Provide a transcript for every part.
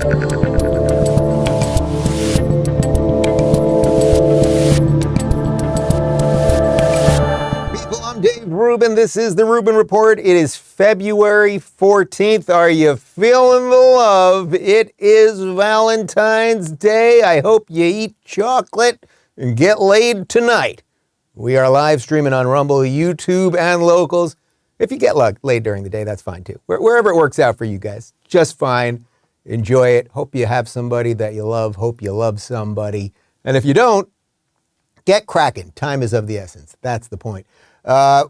I'm Dave Rubin. This is the Rubin Report. It is February 14th. Are you feeling the love? It is Valentine's Day. I hope you eat chocolate and get laid tonight. We are live streaming on Rumble, YouTube, and Locals. If you get laid during the day, that's fine too. Wherever it works out for you guys, just fine. Enjoy it. Hope you have somebody that you love. Hope you love somebody. And if you don't, get cracking. Time is of the essence. That's the point.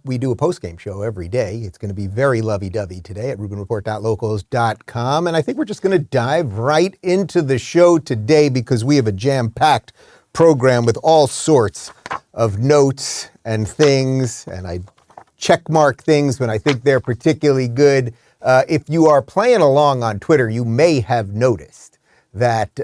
We do a post-game show every day. It's going to be very lovey-dovey today at rubinreport.locals.com. And I think we're just going to dive right into the show today because we have a jam-packed program with all sorts of notes and things. And I checkmark things when I think they're particularly good. If you are playing along on Twitter, you may have noticed that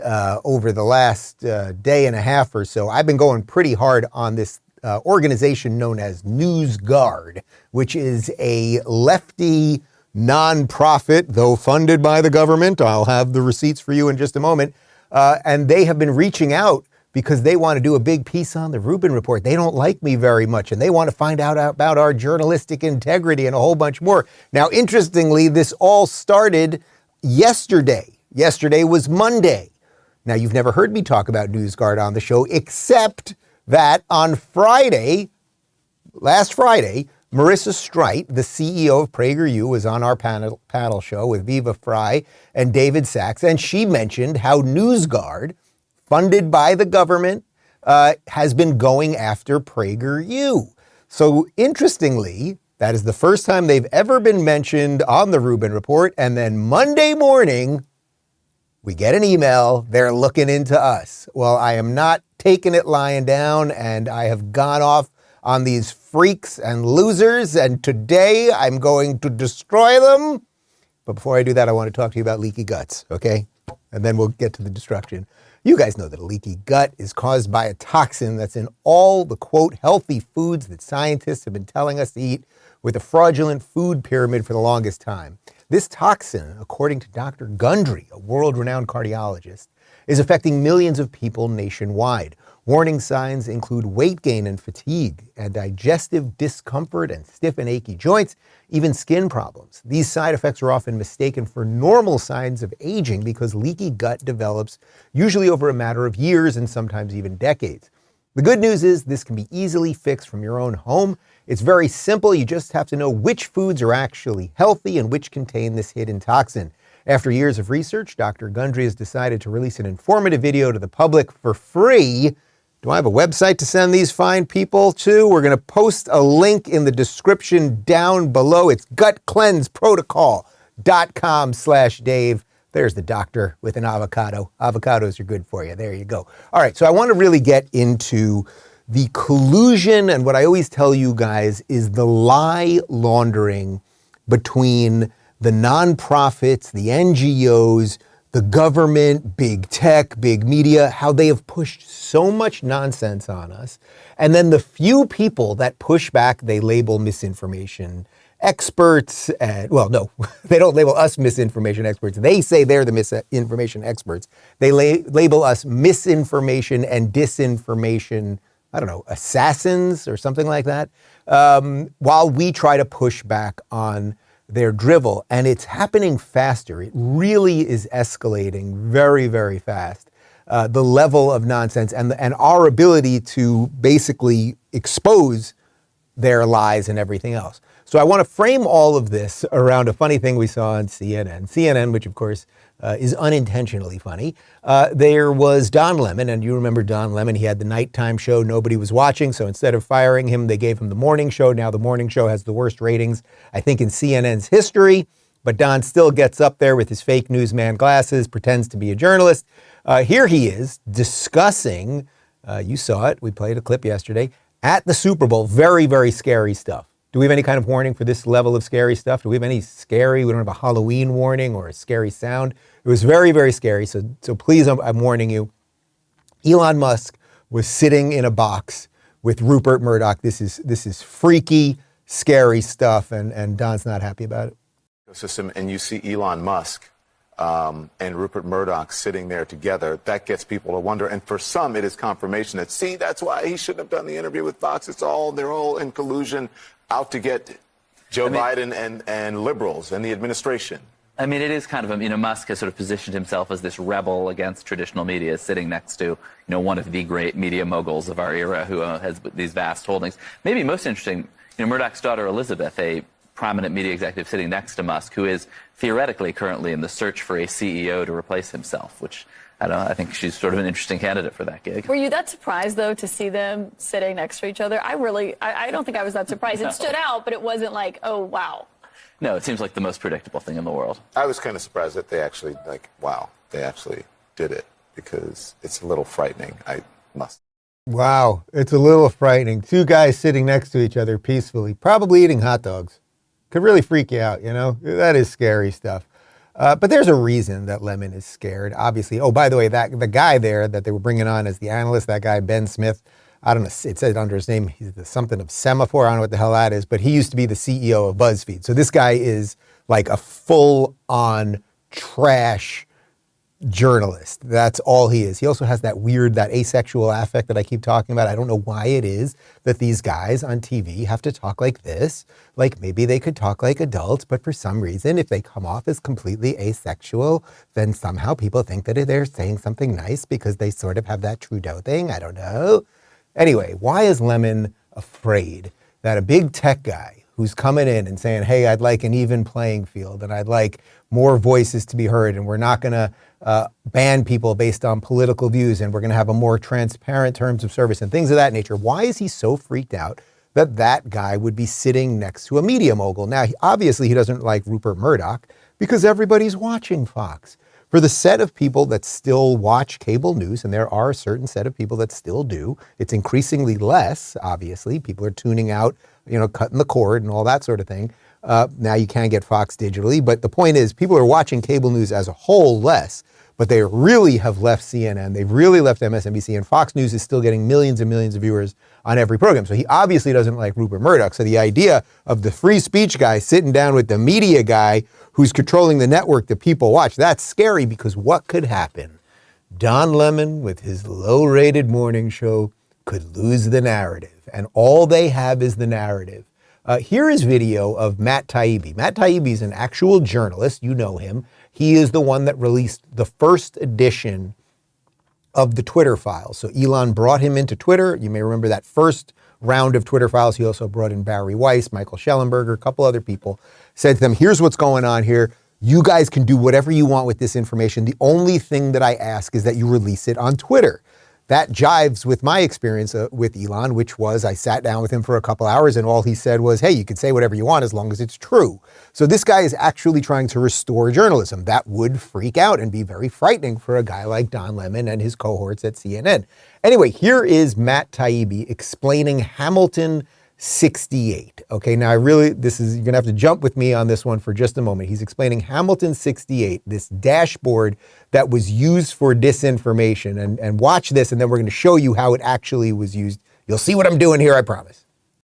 over the last day and a half or so, I've been going pretty hard on this organization known as NewsGuard, which is a lefty nonprofit, though funded by the government. I'll have the receipts for you in just a moment. And they have been reaching out because they want to do a big piece on the Rubin Report. They don't like me very much, and they want to find out about our journalistic integrity and a whole bunch more. Now, interestingly, this all started yesterday. Yesterday was Monday. Now, you've never heard me talk about NewsGuard on the show, except that on Friday, last Friday, Marissa Streit, the CEO of PragerU, was on our panel show with Viva Frei and David Sachs, and she mentioned how NewsGuard, funded by the government, has been going after PragerU. So interestingly, that is the first time they've ever been mentioned on the Rubin Report, and then Monday morning, we get an email, they're looking into us. Well, I am not taking it lying down, and I have gone off on these freaks and losers, and today I'm going to destroy them. But before I do that, I want to talk to you about leaky guts, okay? And then we'll get to the destruction. You guys know that a leaky gut is caused by a toxin that's in all the, quote, healthy foods that scientists have been telling us to eat with a fraudulent food pyramid for the longest time. This toxin, according to Dr. Gundry, a world-renowned cardiologist, is affecting millions of people nationwide. Warning signs include weight gain and fatigue, and digestive discomfort and stiff and achy joints, even skin problems. These side effects are often mistaken for normal signs of aging because leaky gut develops usually over a matter of years and sometimes even decades. The good news is this can be easily fixed from your own home. It's very simple. You just have to know which foods are actually healthy and which contain this hidden toxin. After years of research, Dr. Gundry has decided to release an informative video to the public for free. Do I have a website to send these fine people to? We're going to post a link in the description down below. It's gutcleanseprotocol.com/Dave. There's the doctor with an avocado. Avocados are good for you. There you go. All right, so I want to really get into the collusion, and what I always tell you guys is the lie laundering between the nonprofits, the NGOs, the government, big tech, big media, how they have pushed so much nonsense on us. And then the few people that push back, they label misinformation experts. Well, no, they don't label us misinformation experts. They say they're the misinformation experts. They label us misinformation and disinformation, I don't know, assassins or something like that, while we try to push back on their drivel. And it's happening faster. It really is escalating very, very fast. The level of nonsense and our ability to basically expose their lies and everything else. So I want to frame all of this around a funny thing we saw on CNN. CNN, which of course is unintentionally funny. There was Don Lemon, and you remember Don Lemon, he had the nighttime show, nobody was watching, so instead of firing him, they gave him the morning show. Now the morning show has the worst ratings, I think, in CNN's history, but Don still gets up there with his fake newsman glasses, pretends to be a journalist. Here he is discussing, you saw it, we played a clip yesterday, at the Super Bowl, very, very scary stuff. Do we have any kind of warning for this level of scary stuff? Do we have any scary, we don't have a Halloween warning or a scary sound? It was very, very scary, so please, I'm warning you. Elon Musk was sitting in a box with Rupert Murdoch. This is freaky, scary stuff, and Don's not happy about it. System, and you see Elon Musk and Rupert Murdoch sitting there together, that gets people to wonder. And for some, it is confirmation that, see, that's why he shouldn't have done the interview with Fox. They're all in collusion, out to get Joe Biden and liberals and the administration. I mean, it is kind of, Musk has sort of positioned himself as this rebel against traditional media, sitting next to, one of the great media moguls of our era who has these vast holdings. Maybe most interesting, Murdoch's daughter Elizabeth, a prominent media executive sitting next to Musk, who is theoretically currently in the search for a CEO to replace himself, which I think she's sort of an interesting candidate for that gig. Were you that surprised, though, to see them sitting next to each other? I don't think I was that surprised. No. It stood out, but it wasn't like, oh, wow. No, it seems like the most predictable thing in the world. I was kind of surprised that they actually, they actually did it, because it's a little frightening, I must. Wow, it's a little frightening. Two guys sitting next to each other peacefully, probably eating hot dogs. Could really freak you out, That is scary stuff. But there's a reason that Lemon is scared, obviously. Oh, by the way, the guy there that they were bringing on as the analyst, that guy, Ben Smith, I don't know, it said under his name, he's something of Semaphore, I don't know what the hell that is, but he used to be the CEO of BuzzFeed. So this guy is like a full-on trash journalist. That's all he is. He also has that weird, that asexual affect that I keep talking about. I don't know why it is that these guys on TV have to talk like this. Like maybe they could talk like adults, but for some reason, if they come off as completely asexual, then somehow people think that they're saying something nice because they sort of have that Trudeau thing. I don't know. Anyway, why is Lemon afraid that a big tech guy who's coming in and saying, hey, I'd like an even playing field and I'd like more voices to be heard and we're not going to ban people based on political views and we're going to have a more transparent terms of service and things of that nature. Why is he so freaked out that that guy would be sitting next to a media mogul? Now, obviously he doesn't like Rupert Murdoch because everybody's watching Fox. For the set of people that still watch cable news, and there are a certain set of people that still do, it's increasingly less, obviously. People are tuning out, cutting the cord and all that sort of thing. Now you can get Fox digitally, but the point is people are watching cable news as a whole less, but they really have left CNN. They've really left MSNBC, and Fox News is still getting millions and millions of viewers on every program. So he obviously doesn't like Rupert Murdoch. So the idea of the free speech guy sitting down with the media guy who's controlling the network that people watch, that's scary, because what could happen? Don Lemon, with his low-rated morning show, could lose the narrative, and all they have is the narrative. Here is video of Matt Taibbi. Matt Taibbi is an actual journalist. You know him. He is the one that released the first edition of the Twitter files. So Elon brought him into Twitter. You may remember that first round of Twitter files. He also brought in Barry Weiss, Michael Schellenberger, a couple other people, said to them, here's what's going on here. You guys can do whatever you want with this information. The only thing that I ask is that you release it on Twitter. That jives with my experience with Elon, which was I sat down with him for a couple hours and all he said was, hey, you can say whatever you want as long as it's true. So this guy is actually trying to restore journalism. That would freak out and be very frightening for a guy like Don Lemon and his cohorts at CNN. Anyway, here is Matt Taibbi explaining Hamilton 68. Okay, now you're gonna have to jump with me on this one for just a moment. He's explaining Hamilton 68, this dashboard that was used for disinformation. And watch this, and then we're gonna show you how it actually was used. You'll see what I'm doing here, I promise.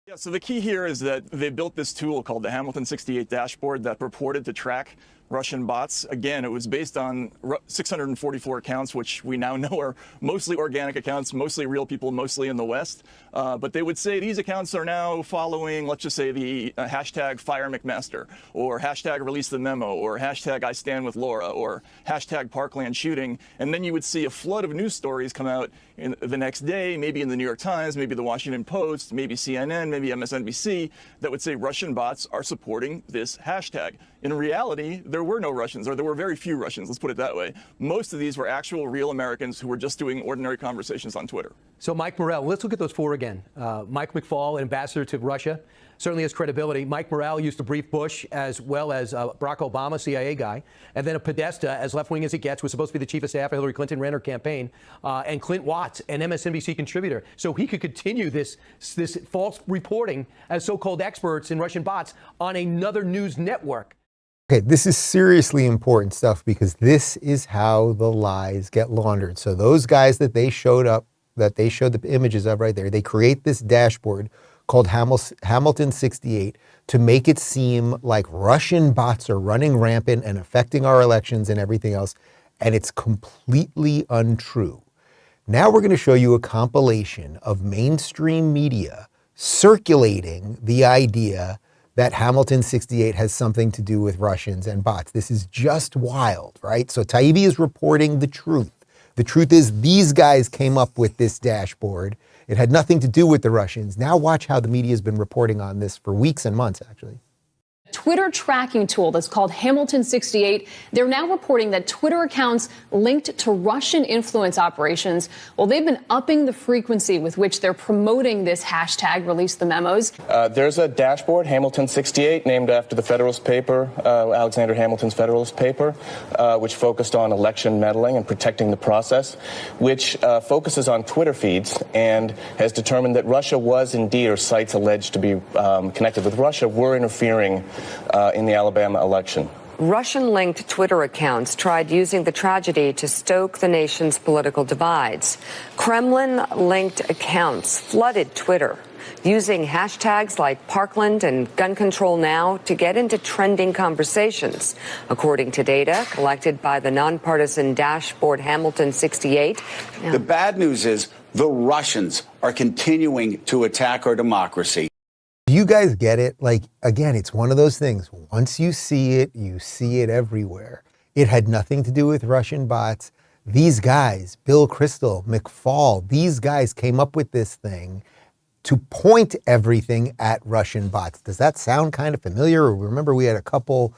Yeah, so the key here is that they built this tool called the Hamilton 68 dashboard that purported to track Russian bots. Again, it was based on 644 accounts, which we now know are mostly organic accounts, mostly real people, mostly in the West. But they would say these accounts are now following, let's just say, the hashtag Fire McMaster, or hashtag Release the Memo, or hashtag I Stand with Laura, or hashtag Parkland Shooting. And then you would see a flood of news stories come out in the next day, maybe in the New York Times, maybe the Washington Post, maybe CNN, maybe MSNBC, that would say Russian bots are supporting this hashtag. In reality, there were no Russians, or there were very few Russians, let's put it that way. Most of these were actual real Americans who were just doing ordinary conversations on Twitter. So Mike Morrell, let's look at those four again. Mike McFaul, ambassador to Russia, certainly has credibility. Mike Morrell used to brief Bush as well as Barack Obama, CIA guy. And then a Podesta, as left-wing as it gets, was supposed to be the chief of staff of Hillary Clinton, ran her campaign. And Clint Watts, an MSNBC contributor. So he could continue this false reporting as so-called experts in Russian bots on another news network. Okay, this is seriously important stuff, because this is how the lies get laundered. So those guys that they showed the images of right there, they create this dashboard called Hamilton 68 to make it seem like Russian bots are running rampant and affecting our elections and everything else. And it's completely untrue. Now we're going to show you a compilation of mainstream media circulating the idea that Hamilton 68 has something to do with Russians and bots. This is just wild, right? So Taibbi is reporting the truth. The truth is these guys came up with this dashboard. It had nothing to do with the Russians. Now watch how the media has been reporting on this for weeks and months, actually. Twitter tracking tool that's called Hamilton 68. They're now reporting that Twitter accounts linked to Russian influence operations, well, they've been upping the frequency with which they're promoting this hashtag, release the memos. There's a dashboard, Hamilton 68, named after the Federalist paper, Alexander Hamilton's Federalist paper, which focused on election meddling and protecting the process, which focuses on Twitter feeds and has determined that Russia was indeed, or sites alleged to be connected with Russia, were interfering in the Alabama election. Russian-linked Twitter accounts tried using the tragedy to stoke the nation's political divides. Kremlin-linked accounts flooded Twitter, using hashtags like Parkland and Gun Control Now to get into trending conversations. According to data collected by the nonpartisan dashboard Hamilton 68. The bad news is the Russians are continuing to attack our democracy. Do you guys get it? Like, again, it's one of those things. Once you see it everywhere. It had nothing to do with Russian bots. These guys, Bill Kristol, McFaul, these guys came up with this thing to point everything at Russian bots. Does that sound kind of familiar? Remember, we had a couple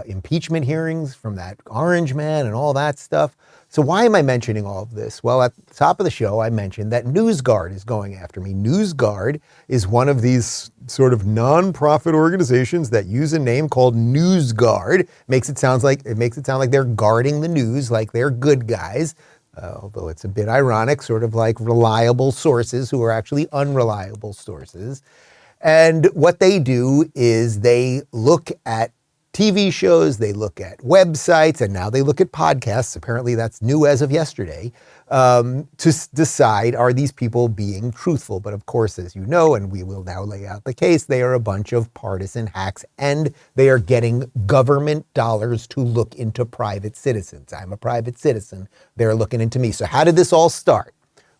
impeachment hearings from that orange man and all that stuff. So why am I mentioning all of this? Well, at the top of the show, I mentioned that NewsGuard is going after me. NewsGuard is one of these sort of non-profit organizations that use a name called NewsGuard. Makes it sound like they're guarding the news, like they're good guys. Although it's a bit ironic, sort of like reliable sources who are actually unreliable sources. And what they do is they look at TV shows, they look at websites, and now they look at podcasts. Apparently that's new as of yesterday, to decide, are these people being truthful? But of course, as you know, and we will now lay out the case, they are a bunch of partisan hacks, and they are getting government dollars to look into private citizens. I'm a private citizen. They're looking into me. So how did this all start?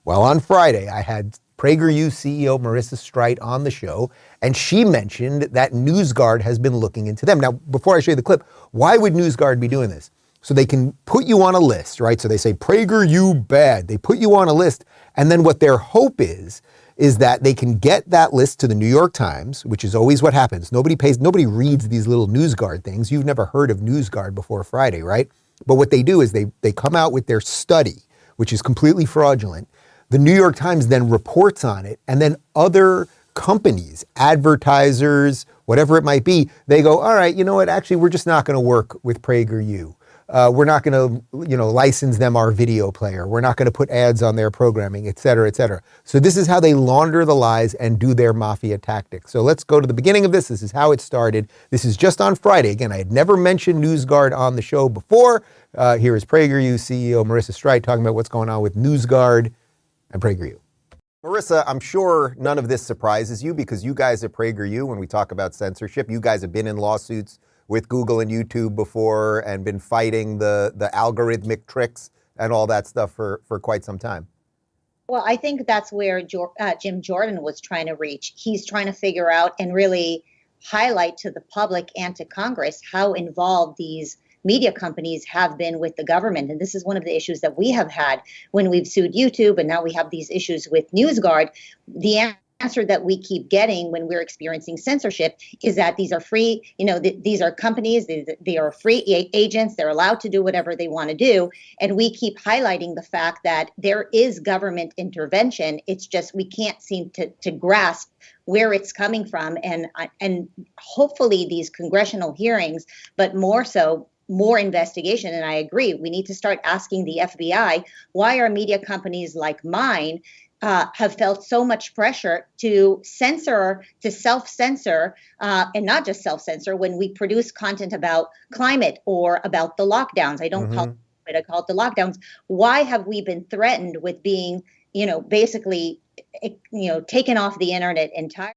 Well, on Friday, I had PragerU CEO Marissa Streit on the show, and she mentioned that NewsGuard has been looking into them. Now, before I show you the clip, why would NewsGuard be doing this? So they can put you on a list, right? So they say, PragerU bad. They put you on a list, and then what their hope is that they can get that list to the New York Times, which is always what happens. Nobody reads these little NewsGuard things. You've never heard of NewsGuard before Friday, right? But what they do is they come out with their study, which is completely fraudulent. The New York Times then reports on it, and then other companies, advertisers, whatever it might be, they go, all right, you know what, actually, we're just not going to work with PragerU. We're not going to, license them our video player. We're not going to put ads on their programming, et cetera, et cetera. So this is how they launder the lies and do their mafia tactics. So let's go to the beginning of this. This is how it started. This is just on Friday. Again, I had never mentioned NewsGuard on the show before. Here is PragerU CEO Marissa Streit talking about what's going on with NewsGuard and PragerU. Marissa, I'm sure none of this surprises you because you guys at PragerU, when we talk about censorship, you guys have been in lawsuits with Google and YouTube before and been fighting the algorithmic tricks and all that stuff for quite some time. Well, I think that's where Jim Jordan was trying to reach. He's trying to figure out and really highlight to the public and to Congress how involved these media companies have been with the government. And this is one of the issues that we have had when we've sued YouTube, and now we have these issues with NewsGuard. The answer that we keep getting when we're experiencing censorship is that these are free, these are companies, they are free agents, they're allowed to do whatever they want to do. And we keep highlighting the fact that there is government intervention. It's just we can't seem to grasp where it's coming from. And hopefully these congressional hearings, but more so, more investigation. And I agree, we need to start asking the FBI, why are media companies like mine have felt so much pressure to censor, to self-censor, and not just self-censor when we produce content about climate or about the lockdowns. I don't call it, I call it the lockdowns. Why have we been threatened with being, basically taken off the internet entirely.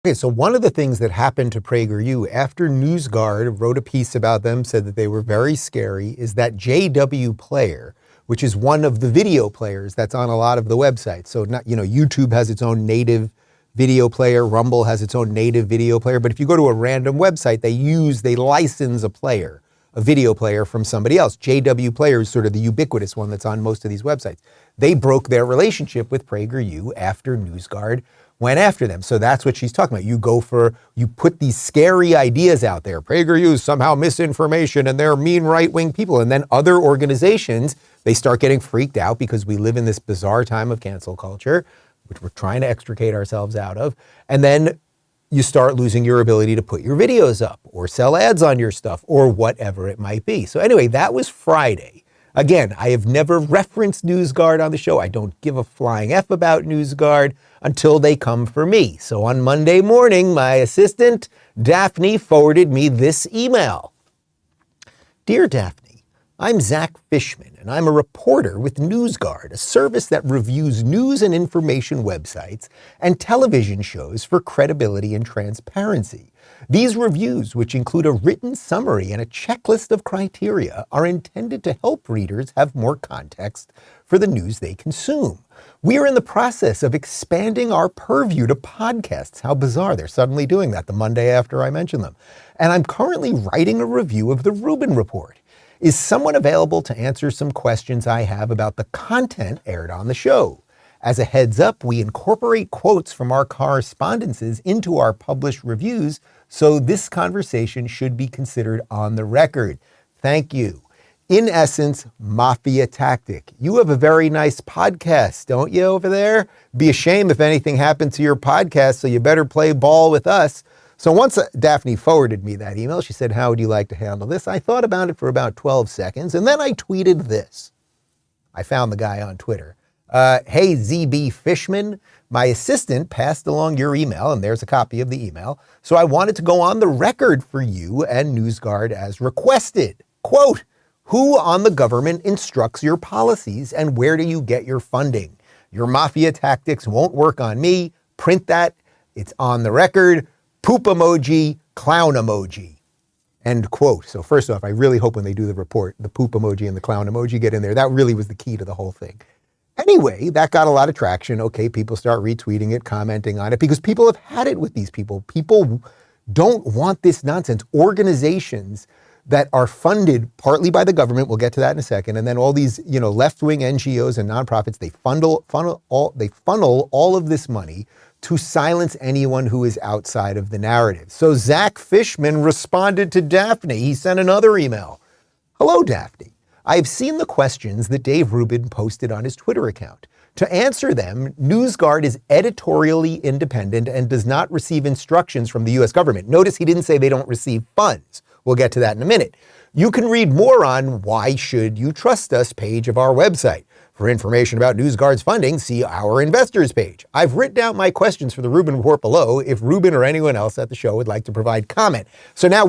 Okay, so one of the things that happened to PragerU after NewsGuard wrote a piece about them, said that they were very scary, is that JW player, which is one of the video players that's on a lot of the websites. So YouTube has its own native video player, Rumble has its own native video player, but if you go to a random website, they license a video player from somebody else. JW Player is sort of the ubiquitous one that's on most of these websites. They broke their relationship with PragerU after NewsGuard went after them. So that's what she's talking about. You put these scary ideas out there. PragerU is somehow misinformation and they're mean right-wing people. And then other organizations, they start getting freaked out because we live in this bizarre time of cancel culture, which we're trying to extricate ourselves out of. And then you start losing your ability to put your videos up or sell ads on your stuff or whatever it might be. So anyway, that was Friday. Again, I have never referenced NewsGuard on the show. I don't give a flying F about NewsGuard until they come for me. So on Monday morning, my assistant, Daphne, forwarded me this email. Dear Daphne, I'm Zach Fishman, and I'm a reporter with NewsGuard, a service that reviews news and information websites and television shows for credibility and transparency. These reviews, which include a written summary and a checklist of criteria, are intended to help readers have more context for the news they consume. We are in the process of expanding our purview to podcasts. How bizarre, they're suddenly doing that the Monday after I mention them. And I'm currently writing a review of the Rubin Report. Is someone available to answer some questions I have about the content aired on the show? As a heads up, we incorporate quotes from our correspondences into our published reviews, so this conversation should be considered on the record. Thank you. In essence, mafia tactic. You have a very nice podcast, don't you, over there? Be a shame if anything happened to your podcast, so you better play ball with us. So once Daphne forwarded me that email, she said, how would you like to handle this? I thought about it for about 12 seconds, and then I tweeted this. I found the guy on Twitter. Hey, ZB Fishman, my assistant passed along your email, and there's a copy of the email. So I wanted to go on the record for you and NewsGuard as requested. Quote, who on the government instructs your policies and where do you get your funding? Your mafia tactics won't work on me. Print that. It's on the record. Poop emoji, clown emoji. End quote. So first off, I really hope when they do the report, the poop emoji and the clown emoji get in there. That really was the key to the whole thing. Anyway, that got a lot of traction. Okay, people start retweeting it, commenting on it, because people have had it with these people. People don't want this nonsense. Organizations that are funded partly by the government, we'll get to that in a second, and then all these, left-wing NGOs and nonprofits, they funnel all of this money to silence anyone who is outside of the narrative. So Zach Fishman responded to Daphne. He sent another email. Hello, Daphne. I've seen the questions that Dave Rubin posted on his Twitter account. To answer them, NewsGuard is editorially independent and does not receive instructions from the U.S. government. Notice he didn't say they don't receive funds. We'll get to that in a minute. You can read more on Why Should You Trust Us page of our website. For information about NewsGuard's funding, see our investors page. I've written out my questions for the Rubin Report below if Rubin or anyone else at the show would like to provide comment. So now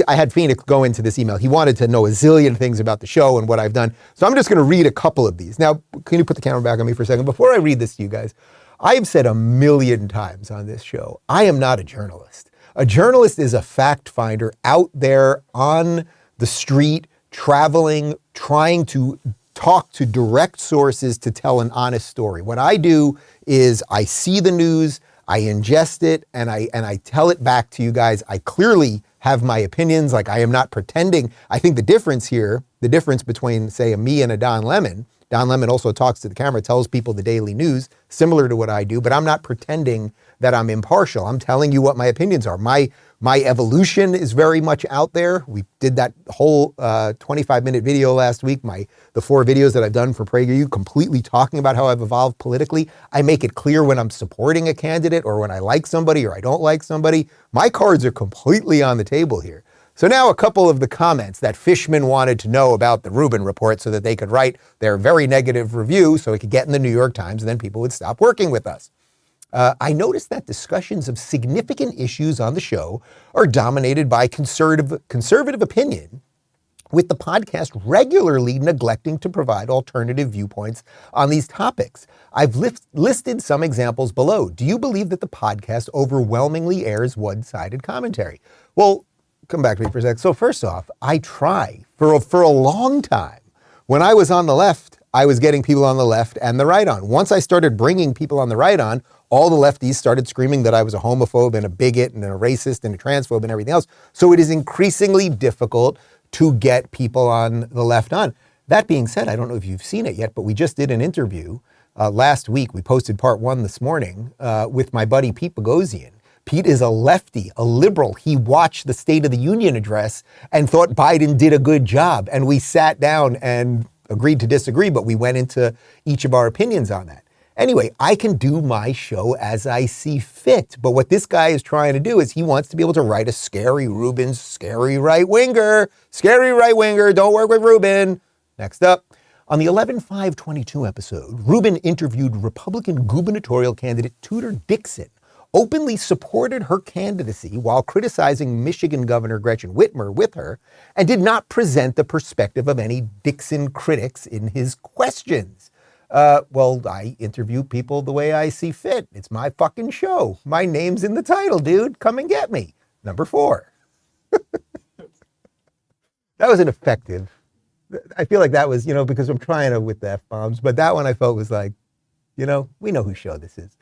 I had Phoenix go into this email. He wanted to know a zillion things about the show and what I've done. So I'm just going to read a couple of these. Now, can you put the camera back on me for a second? Before I read this to you guys, I've said a million times on this show, I am not a journalist. A journalist is a fact finder out there on the street, traveling, trying to talk to direct sources to tell an honest story. What I do is I see the news, I ingest it, and I tell it back to you guys. I clearly have my opinions, like I am not pretending. I think the difference here, the difference between, say, me and a Don Lemon also talks to the camera, tells people the daily news, similar to what I do, but I'm not pretending that I'm impartial. I'm telling you what my opinions are. My evolution is very much out there. We did that whole 25-minute video last week, the 4 videos that I've done for PragerU, completely talking about how I've evolved politically. I make it clear when I'm supporting a candidate or when I like somebody or I don't like somebody. My cards are completely on the table here. So now a couple of the comments that Fishman wanted to know about the Rubin Report so that they could write their very negative review so it could get in the New York Times and then people would stop working with us. I noticed that discussions of significant issues on the show are dominated by conservative opinion with the podcast regularly neglecting to provide alternative viewpoints on these topics. I've listed some examples below. Do you believe that the podcast overwhelmingly airs one-sided commentary? Well, come back to me for a sec. So first off, I try for a long time. When I was on the left, I was getting people on the left and the right on. Once I started bringing people on the right on, all the lefties started screaming that I was a homophobe and a bigot and a racist and a transphobe and everything else. So it is increasingly difficult to get people on the left on. That being said, I don't know if you've seen it yet, but we just did an interview last week. We posted part 1 this morning with my buddy Pete Boghossian. Pete is a lefty, a liberal. He watched the State of the Union address and thought Biden did a good job. And we sat down and agreed to disagree, but we went into each of our opinions on that. Anyway, I can do my show as I see fit. But what this guy is trying to do is he wants to be able to write a scary Rubin, scary right-winger, don't work with Rubin. Next up, on the 11/5/22 episode, Rubin interviewed Republican gubernatorial candidate Tudor Dixon, openly supported her candidacy while criticizing Michigan Governor Gretchen Whitmer with her, and did not present the perspective of any Dixon critics in his questions. Well, I interview people the way I see fit. It's my fucking show. My name's in the title, dude. Come and get me. Number 4. That was ineffective. I feel like that was, because I'm trying to with the F-bombs, but that one I felt was like, we know whose show this is.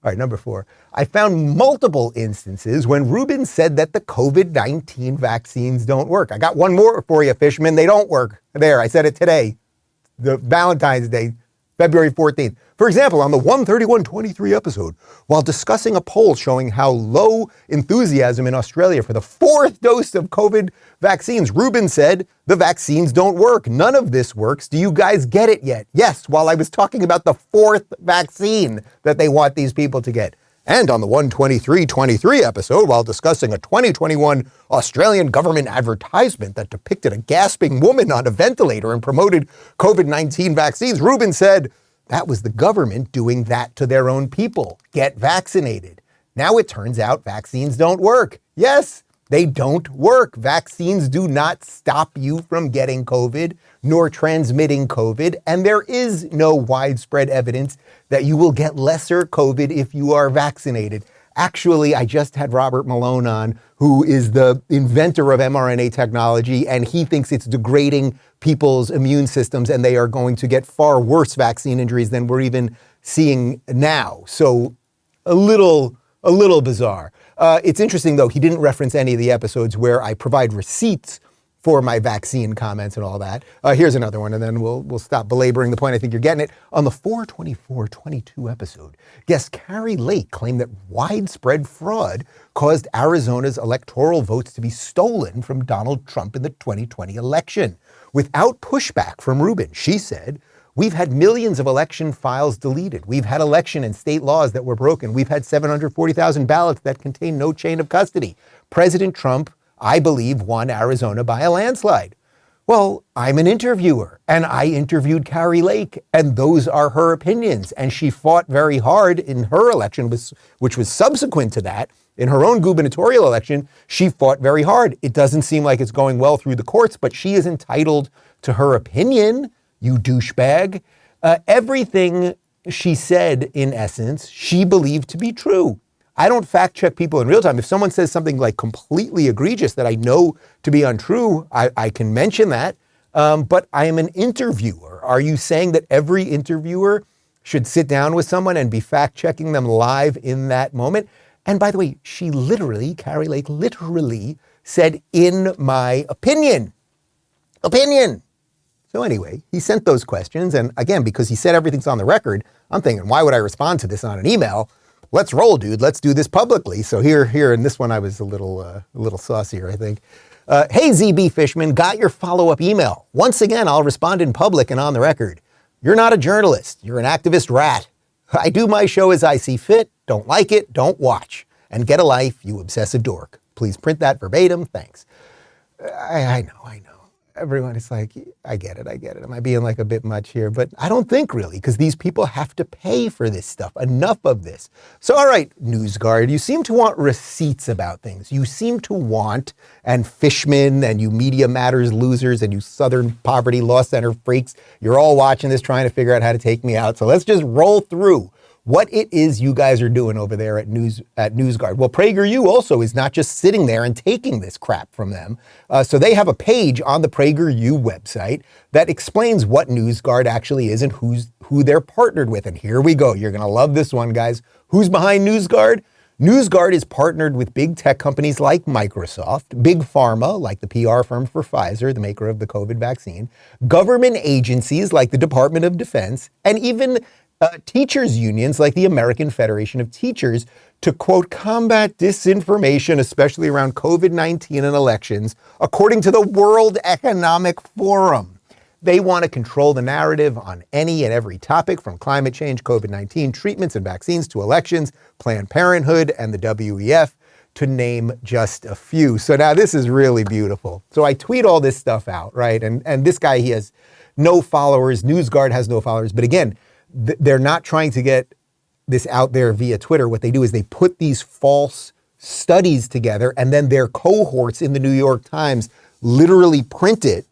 All right, number 4. I found multiple instances when Rubin said that the COVID-19 vaccines don't work. I got one more for you, Fishman. They don't work. There, I said it today. The Valentine's Day, February 14th. For example, on the 131.23 episode, while discussing a poll showing how low enthusiasm in Australia for the 4th dose of COVID vaccines, Rubin said, the vaccines don't work. None of this works. Do you guys get it yet? Yes, while I was talking about the 4th vaccine that they want these people to get. And on the 123.23 episode, while discussing a 2021 Australian government advertisement that depicted a gasping woman on a ventilator and promoted COVID-19 vaccines, Rubin said, that was the government doing that to their own people. Get vaccinated. Now it turns out vaccines don't work. Yes, they don't work. Vaccines do not stop you from getting COVID nor transmitting COVID. And there is no widespread evidence that you will get lesser COVID if you are vaccinated. Actually, I just had Robert Malone on, who is the inventor of mRNA technology, and he thinks it's degrading people's immune systems and they are going to get far worse vaccine injuries than we're even seeing now. So a little bizarre. It's interesting, though, he didn't reference any of the episodes where I provide receipts for my vaccine comments and all that. Here's another one, and then we'll stop belaboring the point. I think you're getting it. On the 4/24/22 episode, guest Carrie Lake claimed that widespread fraud caused Arizona's electoral votes to be stolen from Donald Trump in the 2020 election. Without pushback from Rubin, she said, we've had millions of election files deleted. We've had election and state laws that were broken. We've had 740,000 ballots that contain no chain of custody. President Trump, I believe, won Arizona by a landslide. Well, I'm an interviewer, and I interviewed Carrie Lake, and those are her opinions. And she fought very hard in her election, which was subsequent to that. In her own gubernatorial election, she fought very hard. It doesn't seem like it's going well through the courts, but she is entitled to her opinion, you douchebag. Everything she said, in essence, she believed to be true. I don't fact check people in real time. If someone says something like completely egregious that I know to be untrue, I can mention that. But I am an interviewer. Are you saying that every interviewer should sit down with someone and be fact checking them live in that moment? And by the way, she literally, Carrie Lake literally said, in my opinion. So anyway, he sent those questions. And again, because he said everything's on the record, I'm thinking, why would I respond to this on an email? Let's roll, dude. Let's do this publicly. So here, in this one, I was a little saucier, I think. Hey, ZB Fishman, got your follow-up email. Once again, I'll respond in public and on the record. You're not a journalist. You're an activist rat. I do my show as I see fit. Don't like it, don't watch. And get a life, you obsessive dork. Please print that verbatim. Thanks. I know. everyone is like, I get it. Am I being like a bit much here? But I don't think really, because these people have to pay for this stuff. Enough of this. So, all right, NewsGuard, you seem to want receipts about things. You seem to want, and Fishman and you Media Matters losers and you Southern Poverty Law Center freaks, you're all watching this trying to figure out how to take me out. So let's just roll through what it is you guys are doing over there at NewsGuard. Well, PragerU also is not just sitting there and taking this crap from them. So they have a page on the PragerU website that explains what NewsGuard actually is and who they're partnered with. And here we go. You're going to love this one, guys. Who's behind NewsGuard? NewsGuard is partnered with big tech companies like Microsoft, big pharma like the PR firm for Pfizer, the maker of the COVID vaccine, government agencies like the Department of Defense, and even teachers unions like the American Federation of Teachers to, quote, combat disinformation, especially around COVID-19 and elections, according to the World Economic Forum. They want to control the narrative on any and every topic, from climate change, COVID-19, treatments and vaccines, to elections, Planned Parenthood, and the WEF, to name just a few. So now this is really beautiful. So I tweet all this stuff out, right? And this guy, he has no followers. NewsGuard has no followers. But again, they're not trying to get this out there via Twitter. What they do is they put these false studies together, and then their cohorts in the New York Times literally print it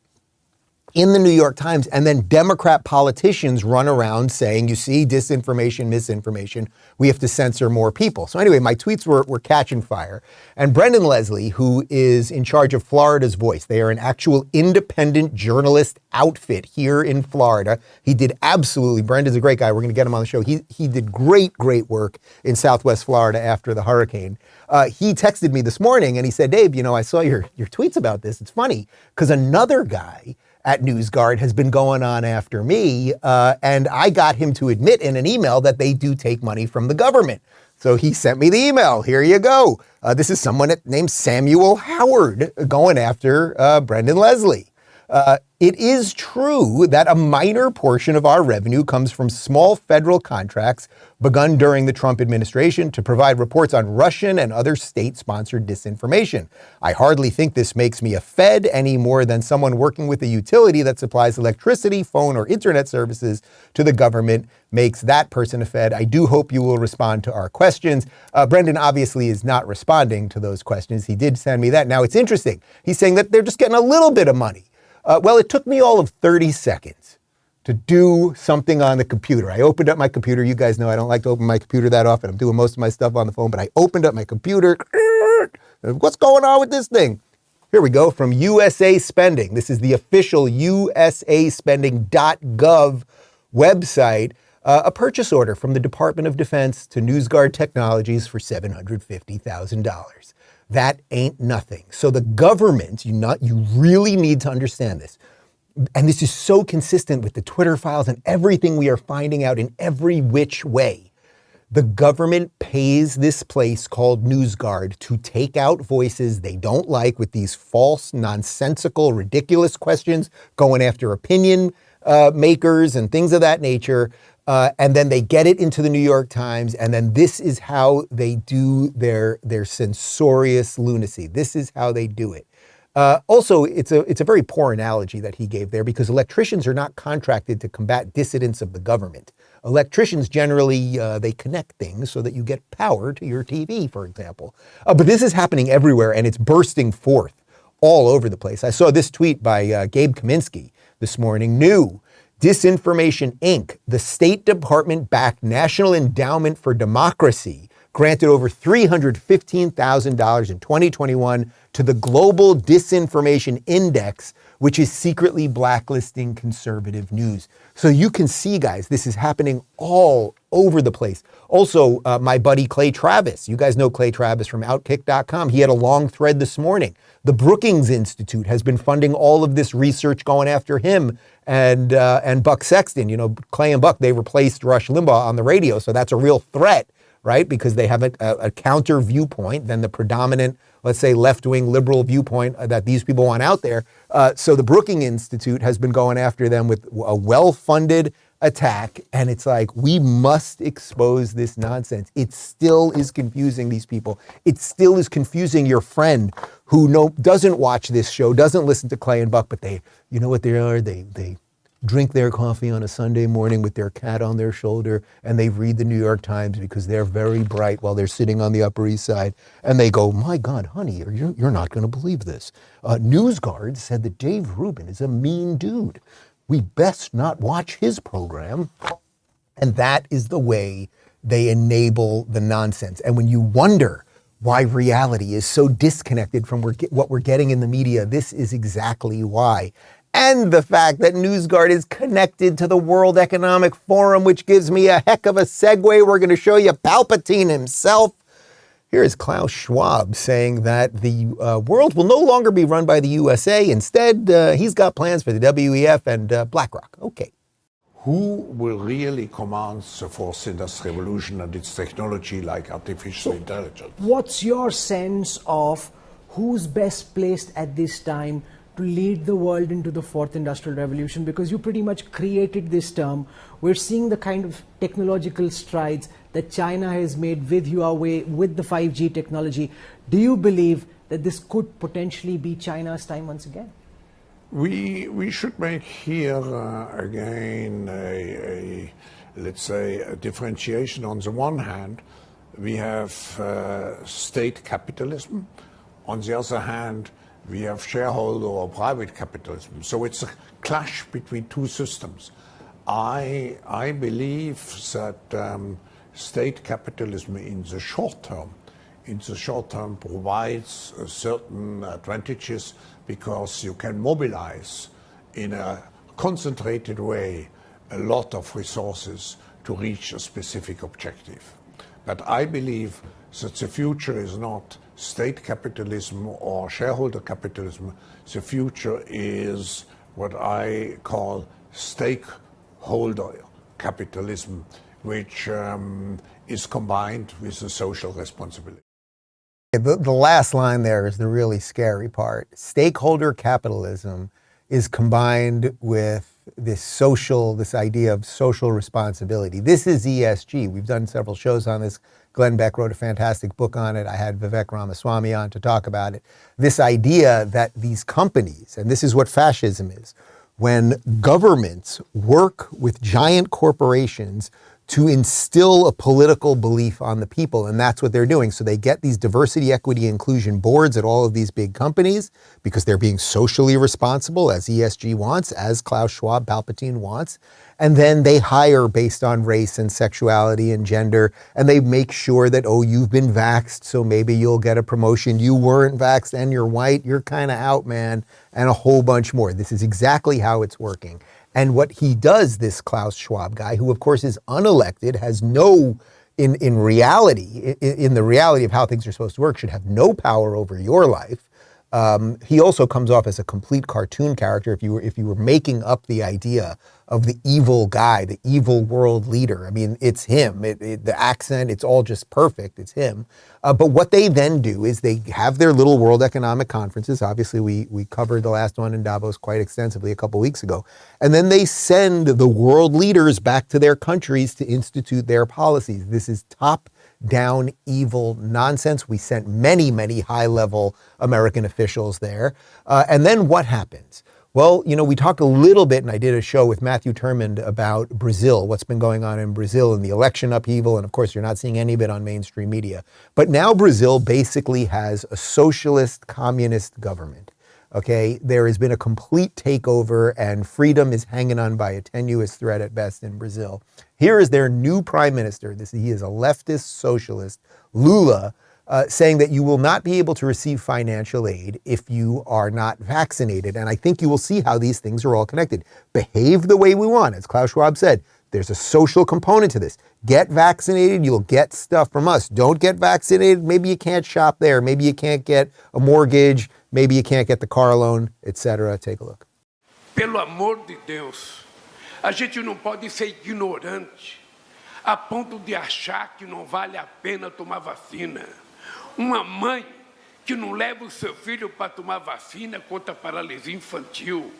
in the New York Times, and then Democrat politicians run around saying, you see, disinformation, misinformation, we have to censor more people. So anyway, my tweets were catching fire. And Brendan Leslie, who is in charge of Florida's Voice, they are an actual independent journalist outfit here in Florida. He did Brendan's a great guy. We're going to get him on the show. He did great work in Southwest Florida after the hurricane. He texted me this morning and he said, Dave, I saw your tweets about this. It's funny because another guy at NewsGuard has been going on after me, and I got him to admit in an email that they do take money from the government. So he sent me the email. Here you go. This is someone named Samuel Howard going after Brendan Leslie. It is true that a minor portion of our revenue comes from small federal contracts begun during the Trump administration to provide reports on Russian and other state-sponsored disinformation. I hardly think this makes me a Fed any more than someone working with a utility that supplies electricity, phone, or internet services to the government makes that person a Fed. I do hope you will respond to our questions. Brendan obviously is not responding to those questions. He did send me that. Now, it's interesting. He's saying that they're just getting a little bit of money. Well, it took me all of 30 seconds to do something on the computer. I opened up my computer. You guys know I don't like to open my computer that often. I'm doing most of my stuff on the phone, but I opened up my computer. What's going on with this thing? Here we go, from USA Spending. This is the official usaspending.gov website. A purchase order from the Department of Defense to NewsGuard Technologies for $750,000. That ain't nothing. So the government, you really need to understand this. And this is so consistent with the Twitter files and everything we are finding out in every which way. The government pays this place called NewsGuard to take out voices they don't like with these false, nonsensical, ridiculous questions going after opinion makers and things of that nature. And then they get it into the New York Times, and then this is how they do their censorious lunacy. This is how they do it. Also, it's a very poor analogy that he gave there, because electricians are not contracted to combat dissidents of the government. Electricians generally, they connect things so that you get power to your TV, for example. But this is happening everywhere, and it's bursting forth all over the place. I saw this tweet by Gabe Kaminsky this morning. New Disinformation Inc., the State Department-backed National Endowment for Democracy, granted over $315,000 in 2021 to the Global Disinformation Index, which is secretly blacklisting conservative news. So you can see, guys, this is happening all over the place. Also, my buddy Clay Travis, you guys know Clay Travis from Outkick.com. He had a long thread this morning. The Brookings Institute has been funding all of this research going after him and Buck Sexton. Clay and Buck, they replaced Rush Limbaugh on the radio, so that's a real threat, right? Because they have a counter viewpoint than the predominant, let's say, left-wing liberal viewpoint that these people want out there. So the Brookings Institute has been going after them with a well-funded attack, and it's like, we must expose this nonsense. It still is confusing these people. It still is confusing your friend who doesn't watch this show, doesn't listen to Clay and Buck, but they, you know what they are? They drink their coffee on a Sunday morning with their cat on their shoulder, and they read the New York Times because they're very bright while they're sitting on the Upper East Side, and they go, my God, honey, you're not going to believe this. NewsGuard said that Dave Rubin is a mean dude. We best not watch his program. And that is the way they enable the nonsense. And when you wonder why reality is so disconnected from what we're getting in the media, this is exactly why. And the fact that NewsGuard is connected to the World Economic Forum, which gives me a heck of a segue. We're going to show you Palpatine himself. Here is Klaus Schwab saying that the world will no longer be run by the USA. Instead, he's got plans for the WEF and BlackRock. Okay. Who will really command the fourth industrial revolution and its technology like artificial intelligence? What's your sense of who's best placed at this time to lead the world into the fourth industrial revolution? Because you pretty much created this term. We're seeing the kind of technological strides that China has made with Huawei, with the 5G technology. Do you believe that this could potentially be China's time once again? We should make here again let's say a differentiation. On the one hand, we have state capitalism. On the other hand, we have shareholder or private capitalism. So it's a clash between two systems. I believe that state capitalism in the short term provides certain advantages because you can mobilize in a concentrated way a lot of resources to reach a specific objective. But I believe that the future is not state capitalism or shareholder capitalism. The future is what I call stakeholder capitalism, which is combined with the social responsibility. The last line there is the really scary part. Stakeholder capitalism is combined with this idea of social responsibility. This is ESG. We've done several shows on this. Glenn Beck wrote a fantastic book on it. I had Vivek Ramaswamy on to talk about it. This idea that these companies, and this is what fascism is, when governments work with giant corporations to instill a political belief on the people, and that's what they're doing. So they get these diversity, equity, inclusion boards at all of these big companies because they're being socially responsible, as ESG wants, as Klaus Schwab, Palpatine wants, and then they hire based on race and sexuality and gender, and they make sure that, oh, you've been vaxxed, so maybe you'll get a promotion. You weren't vaxxed and you're white, you're kind of out, man, and a whole bunch more. This is exactly how it's working. And what he does, this Klaus Schwab guy, who of course is unelected, has no, in the reality of how things are supposed to work, should have no power over your life. He also comes off as a complete cartoon character. If you were making up the idea of the evil guy, the evil world leader, I mean, it's him. The accent, it's all just perfect. It's him. But what they then do is they have their little World Economic Conferences. Obviously, we covered the last one in Davos quite extensively a couple weeks ago. And then they send the world leaders back to their countries to institute their policies. This is top-down evil nonsense. We sent many, many high-level American officials there. And then what happens? Well, you know, we talked a little bit, and I did a show with Matthew Termond about Brazil, what's been going on in Brazil and the election upheaval. And of course, you're not seeing any of it on mainstream media. But now Brazil basically has a socialist communist government. Okay, there has been a complete takeover and freedom is hanging on by a tenuous thread at best in Brazil. Here is their new prime minister. He is a leftist socialist, Lula, saying that you will not be able to receive financial aid if you are not vaccinated. And I think you will see how these things are all connected. Behave the way we want. As Klaus Schwab said, there's a social component to this. Get vaccinated, you'll get stuff from us. Don't get vaccinated, maybe you can't shop there. Maybe you can't get a mortgage. Maybe you can't get the car loan, etc. Take a look. Pelo amor de Deus, a gente não pode ser ignorante a ponto de achar que não vale a pena tomar vacina. Uma mãe que não leva o seu filho para tomar vacina contra a paralisia infantil.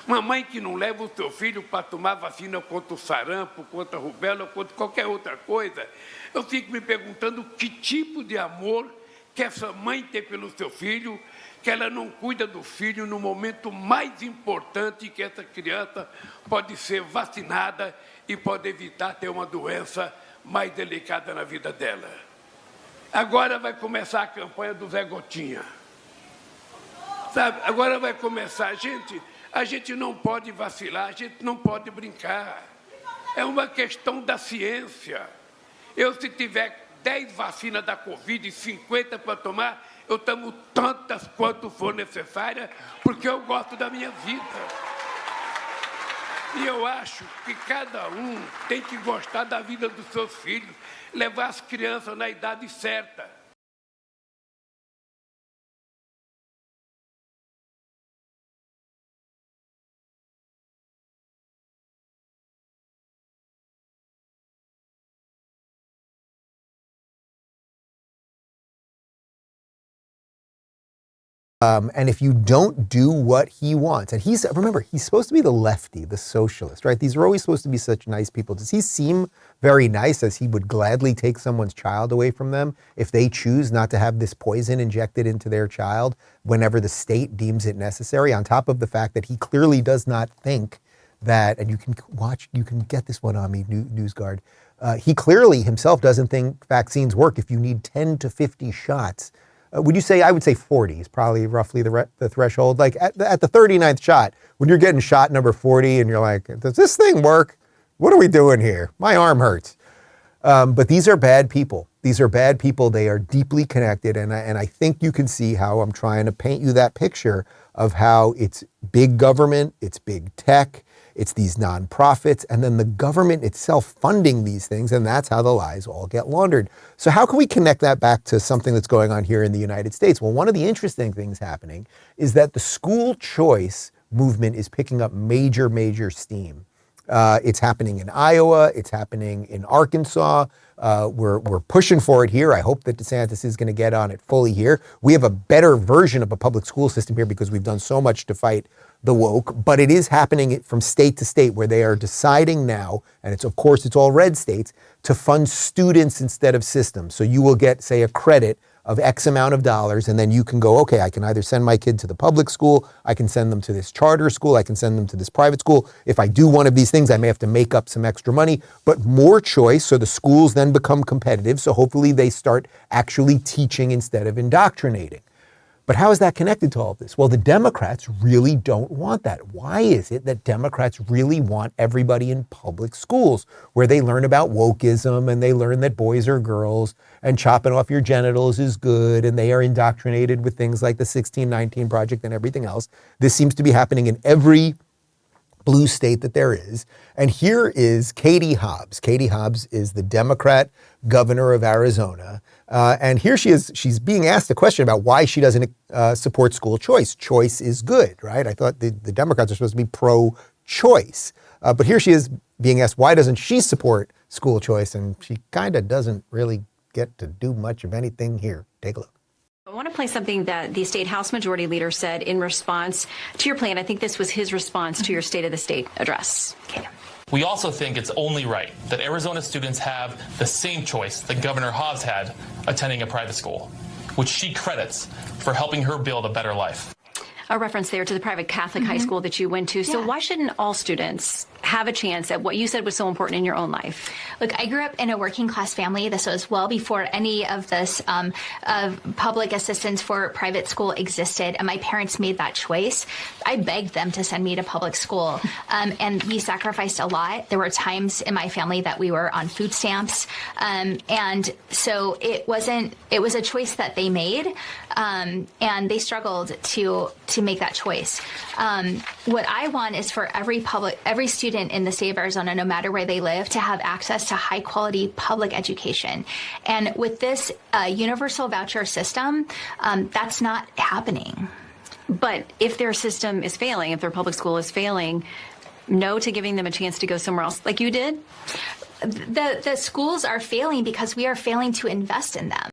Uma mãe que não leva o seu filho para tomar vacina contra o sarampo, contra a rubéola, contra qualquer outra coisa. Eu fico me perguntando que tipo de amor que essa mãe tem pelo seu filho, que ela não cuida do filho no momento mais importante que essa criança pode ser vacinada e pode evitar ter uma doença mais delicada na vida dela. Agora vai começar a campanha do Zé Gotinha. Sabe? Agora vai começar. A gente não pode vacilar, a gente não pode brincar. É uma questão da ciência. Eu, se tiver 10 vacinas da Covid e 50 para tomar, eu tomo tantas quanto for necessária, porque eu gosto da minha vida. E eu acho que cada um tem que gostar da vida dos seus filhos, levar as crianças na idade certa. And if you don't do what he wants, and remember, he's supposed to be the lefty, the socialist, right? These are always supposed to be such nice people. Does he seem very nice, as he would gladly take someone's child away from them if they choose not to have this poison injected into their child whenever the state deems it necessary, on top of the fact that he clearly does not think that, and you can get this one on me, NewsGuard, he clearly himself doesn't think vaccines work if you need 10 to 50 shots. Would you say, I would say 40 is probably roughly the threshold. Like at the 39th shot, when you're getting shot number 40 and you're like, does this thing work? What are we doing here? My arm hurts. But these are bad people. These are bad people. They are deeply connected. And I think you can see how I'm trying to paint you that picture of how it's big government, it's big tech, it's these nonprofits, and then the government itself funding these things, and that's how the lies all get laundered. So how can we connect that back to something that's going on here in the United States? Well, one of the interesting things happening is that the school choice movement is picking up major, major steam. It's happening in Iowa. It's happening in Arkansas. We're pushing for it here. I hope that DeSantis is going to get on it fully here. We have a better version of a public school system here because we've done so much to fight the woke, but it is happening from state to state where they are deciding now, and it's all red states, to fund students instead of systems. So you will get, say, a credit of X amount of dollars, and then you can go, okay, I can either send my kid to the public school, I can send them to this charter school, I can send them to this private school. If I do one of these things, I may have to make up some extra money, but more choice, so the schools then become competitive, so hopefully they start actually teaching instead of indoctrinating. But how is that connected to all of this? Well, the Democrats really don't want that. Why is it that Democrats really want everybody in public schools where they learn about wokeism and they learn that boys are girls and chopping off your genitals is good and they are indoctrinated with things like the 1619 Project and everything else? This seems to be happening in every blue state that there is. And here is Katie Hobbs. Katie Hobbs is the Democrat governor of Arizona. And here she is, she's being asked a question about why she doesn't support school choice. Choice is good, right? I thought the Democrats are supposed to be pro-choice. But here she is being asked, why doesn't she support school choice? And she kind of doesn't really get to do much of anything here. Take a look. I want to play something that the state House Majority Leader said in response to your plan. I think this was his response to your State of the State address. Okay. We also think it's only right that Arizona students have the same choice that Governor Hobbs had attending a private school, which she credits for helping her build a better life. A reference there to the private Catholic high school that you went to. So why shouldn't all students have a chance at what you said was so important in your own life? Look, I grew up in a working class family. This was well before any of this public assistance for private school existed, and my parents made that choice. I begged them to send me to public school, and we sacrificed a lot. There were times in my family that we were on food stamps, and so it was a choice that they made, and they struggled to make that choice. What I want is for every student in the state of Arizona, no matter where they live, to have access to high quality public education. And with this universal voucher system, that's not happening. But if their system is failing, if their public school is failing, no to giving them a chance to go somewhere else like you did? The schools are failing because we are failing to invest in them.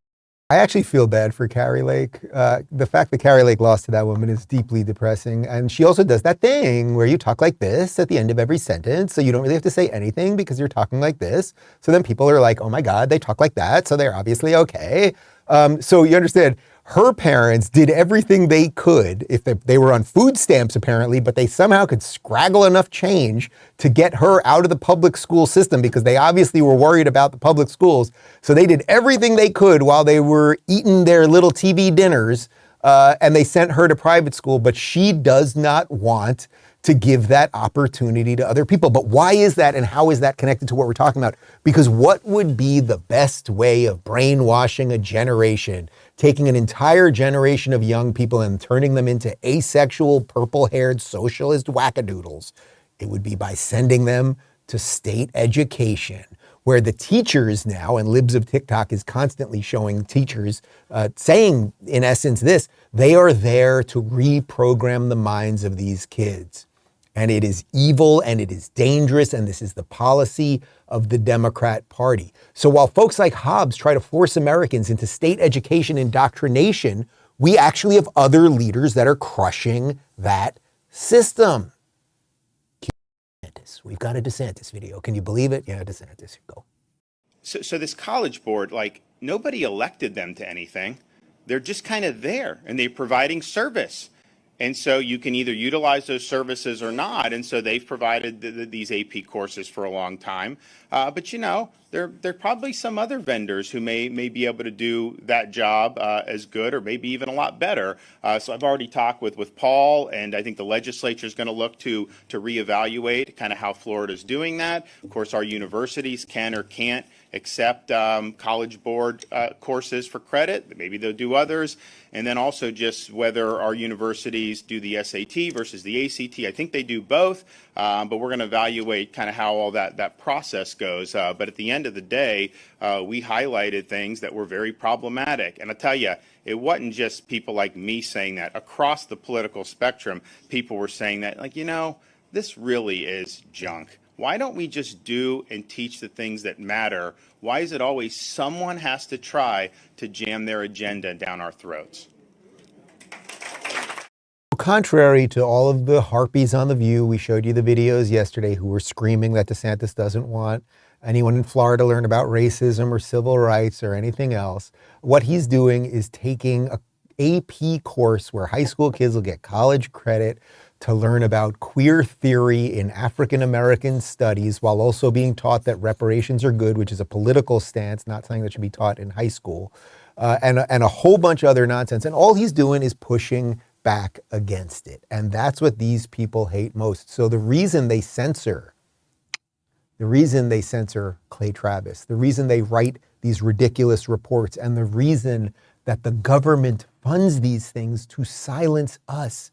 I actually feel bad for Carrie Lake. The fact that Carrie Lake lost to that woman is deeply depressing. And she also does that thing where you talk like this at the end of every sentence. So you don't really have to say anything because you're talking like this. So then people are like, oh my God, they talk like that. So they're obviously okay. So you understand, her parents did everything they could, if they were on food stamps apparently, but they somehow could scraggle enough change to get her out of the public school system because they obviously were worried about the public schools. So they did everything they could while they were eating their little TV dinners, and they sent her to private school, but she does not want to give that opportunity to other people. But why is that, and how is that connected to what we're talking about? Because what would be the best way of brainwashing a generation, taking an entire generation of young people and turning them into asexual, purple-haired socialist wackadoodles? It would be by sending them to state education, where the teachers now, and Libs of TikTok is constantly showing teachers saying, in essence, this, they are there to reprogram the minds of these kids. And it is evil and it is dangerous, and this is the policy of the Democrat Party. So while folks like Hobbes try to force Americans into state education indoctrination, we actually have other leaders that are crushing that system. We've got a DeSantis video. Can you believe it? Yeah, DeSantis, go. So this college board, like, nobody elected them to anything. They're just kind of there, and they're providing service. And so you can either utilize those services or not. And so they've provided these AP courses for a long time. But, you know, there are probably some other vendors who may be able to do that job as good, or maybe even a lot better. So I've already talked with Paul, and I think the legislature is going to look to reevaluate kind of how Florida's doing that. Of course, our universities can or can't accept college board courses for credit. Maybe they'll do others. And then also just whether our universities do the SAT versus the ACT. I think they do both, but we're going to evaluate kind of how all that process goes. But at the end of the day, we highlighted things that were very problematic. And I tell you, it wasn't just people like me saying that. Across the political spectrum, people were saying that, like, you know, this really is junk. Why don't we just do and teach the things that matter? Why is it always someone has to try to jam their agenda down our throats? Contrary to all of the harpies on The View, we showed you the videos yesterday who were screaming that DeSantis doesn't want anyone in Florida to learn about racism or civil rights or anything else. What he's doing is taking an AP course where high school kids will get college credit to learn about queer theory in African American studies, while also being taught that reparations are good, which is a political stance, not something that should be taught in high school, and a whole bunch of other nonsense. And all he's doing is pushing back against it. And that's what these people hate most. So the reason they censor Clay Travis, the reason they write these ridiculous reports, and the reason that the government funds these things to silence us,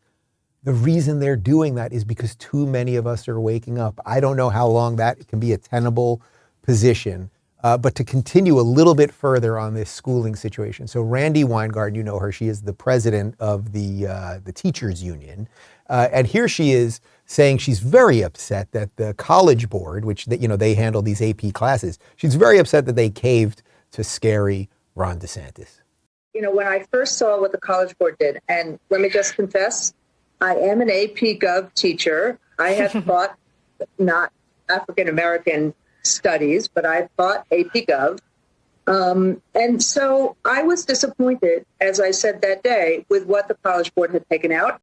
the reason they're doing that is because too many of us are waking up. I don't know how long that can be a tenable position, but to continue a little bit further on this schooling situation. So Randi Weingarten, you know her, she is the president of the teachers union. And here she is saying she's very upset that the College Board, which they handle these AP classes, she's very upset that they caved to scary Ron DeSantis. You know, when I first saw what the College Board did, and let me just confess, I am an AP Gov teacher. I have taught not African American studies, but I've taught AP Gov. And so I was disappointed, as I said that day, with what the College Board had taken out.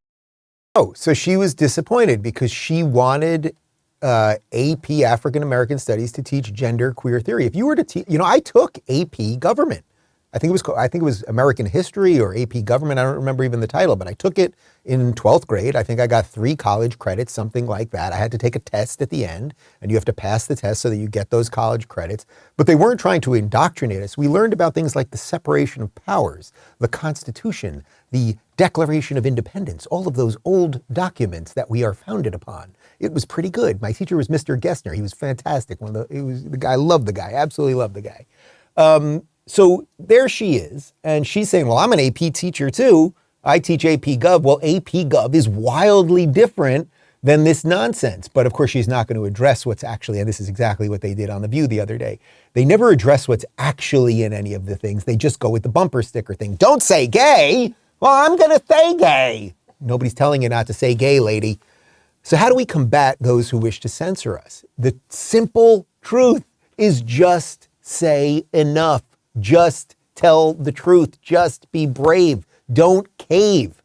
Oh, so she was disappointed because she wanted AP African American Studies to teach gender queer theory. If you were to teach, I took AP Government. I think it was American History or AP Government. I don't remember even the title, but I took it in 12th grade. I think I got 3 college credits, something like that. I had to take a test at the end, and you have to pass the test so that you get those college credits. But they weren't trying to indoctrinate us. We learned about things like the separation of powers, the Constitution, the Declaration of Independence, all of those old documents that we are founded upon. It was pretty good. My teacher was Mr. Gessner. He was fantastic. I loved the guy, absolutely loved the guy. So there she is, and she's saying, well, I'm an AP teacher too. I teach AP Gov. Well, AP Gov is wildly different than this nonsense. But of course, she's not going to address what's actually, and this is exactly what they did on The View the other day. They never address what's actually in any of the things. They just go with the bumper sticker thing. Don't say gay. Well, I'm going to say gay. Nobody's telling you not to say gay, lady. So how do we combat those who wish to censor us? The simple truth is just say enough. Just tell the truth. Just be brave. Don't cave.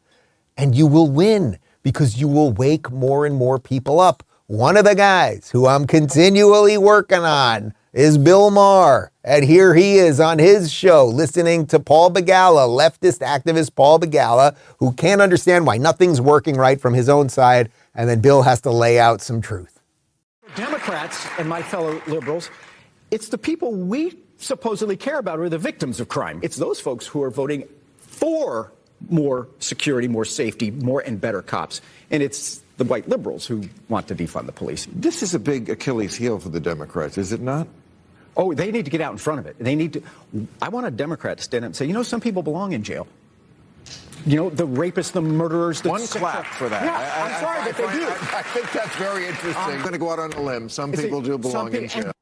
And you will win, because you will wake more and more people up. One of the guys who I'm continually working on is Bill Maher. And here he is on his show listening to Paul Begala, leftist activist Paul Begala, who can't understand why nothing's working right from his own side. And then Bill has to lay out some truth. Democrats and my fellow liberals, it's the people we supposedly care about who are the victims of crime. It's those folks who are voting for more security, more safety, more and better cops. And it's the white liberals who want to defund the police. This is a big Achilles heel for the Democrats, is it not? Oh, they need to get out in front of it. They need to. I want a Democrat to stand up and say, you know, some people belong in jail. You know, the rapists, the murderers. One clap for that. Yeah, I'm sorry that they do. I think that's very interesting. I'm going to go out on a limb. Some people do belong in jail.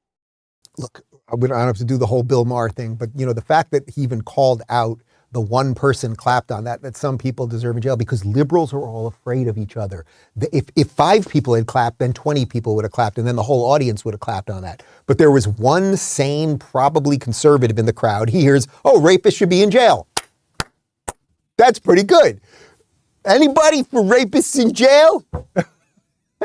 Look, we don't have to do the whole Bill Maher thing, but, you know, the fact that he even called out the one person clapped on that some people deserve in jail, because liberals are all afraid of each other. If 5 people had clapped, then 20 people would have clapped, and then the whole audience would have clapped on that. But there was one sane, probably conservative in the crowd. He hears, oh, rapists should be in jail. That's pretty good. Anybody for rapists in jail?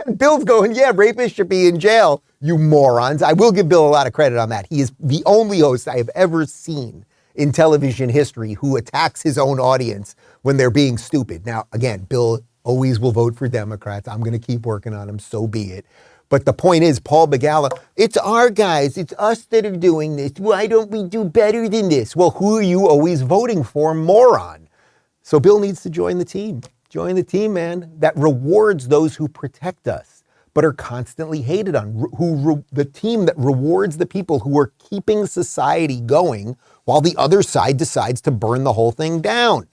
And Bill's going, yeah, rapists should be in jail, you morons. I will give Bill a lot of credit on that. He is the only host I have ever seen in television history who attacks his own audience when they're being stupid. Now, again, Bill always will vote for Democrats. I'm going to keep working on him, so be it. But the point is, Paul Begala, it's our guys, it's us that are doing this. Why don't we do better than this? Well, who are you always voting for, moron? So Bill needs to join the team. Join the team, man, that rewards those who protect us, but are constantly hated on. The team that rewards the people who are keeping society going while the other side decides to burn the whole thing down.